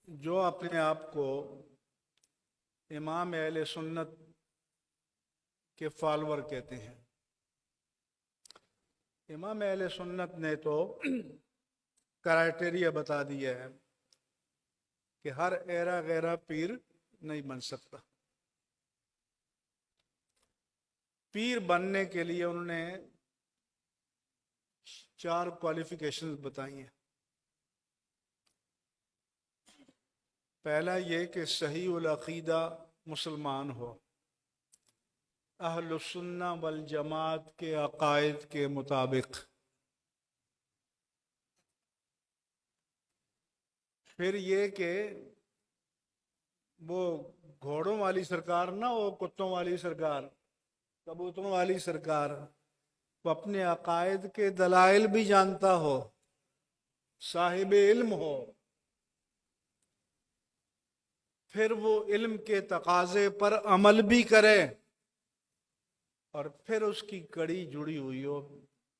جو اپنے آپ کو امام اہل سنت کے فالور کہتے ہیں، امام اہل سنت نے تو کرائٹیریا بتا دیا ہے کہ ہر ایرا غیرہ پیر نہیں بن سکتا۔ پیر بننے کے لیے انہوں نے 4 کوالیفیکیشنز بتائی ہیں۔ پہلا یہ کہ صحیح العقیدہ مسلمان ہو، اہل السنہ والجماعت کے عقائد کے مطابق۔ پھر یہ کہ وہ گھوڑوں والی سرکار نہ ہو، کتوں والی سرکار، کبوتروں والی سرکار، وہ اپنے عقائد کے دلائل بھی جانتا ہو، صاحب علم ہو، پھر وہ علم کے تقاضے پر عمل بھی کرے، اور پھر اس کی کڑی جڑی ہوئی ہو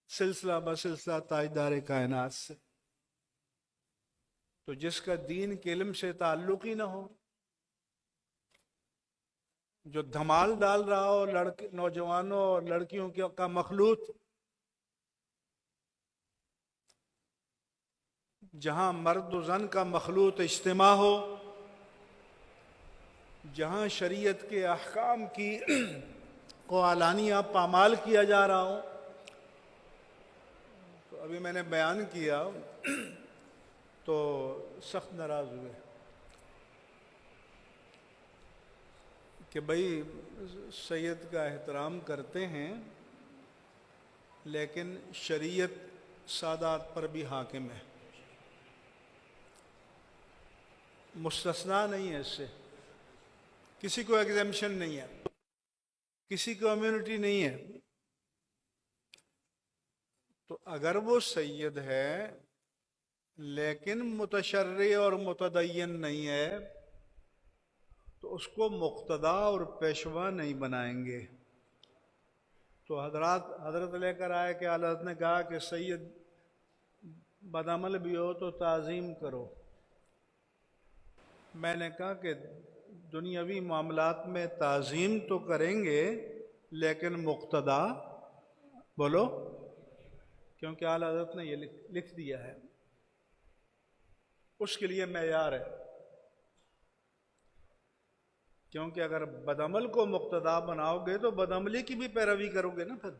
سلسلہ بسلسلہ تاجدار کائنات سے۔ تو جس کا دین کے علم سے تعلق ہی نہ ہو، جو دھمال ڈال رہا ہو نوجوانوں اور لڑکیوں کا مخلوط، جہاں مرد و زن کا مخلوط اجتماع ہو، جہاں شریعت کے احکام کی کو علانیہ پامال کیا جا رہا ہو۔ تو ابھی میں نے بیان کیا تو سخت ناراض ہوئے کہ بھئی سید کا احترام کرتے ہیں لیکن شریعت سادات پر بھی حاکم ہے، مستثنیٰ نہیں ہے، اس سے کسی کو ایگزیمشن نہیں ہے، کسی کو امیونٹی نہیں ہے۔ تو اگر وہ سید ہے لیکن متشرع اور متدین نہیں ہے تو اس کو مقتدا اور پیشوا نہیں بنائیں گے۔ تو حضرت لے کر آئے کہ حضرت نے کہا کہ سید بدعمل بھی ہو تو تعظیم کرو۔ میں نے کہا کہ دنیاوی معاملات میں تعظیم تو کریں گے لیکن مقتدا بولو، کیونکہ اعلیٰ حضرت نے یہ لکھ دیا ہے، اس کے لیے معیار ہے۔ کیونکہ اگر بدعمل کو مقتدا بناؤ گے تو بدعملی کی بھی پیروی کرو گے نا پھر۔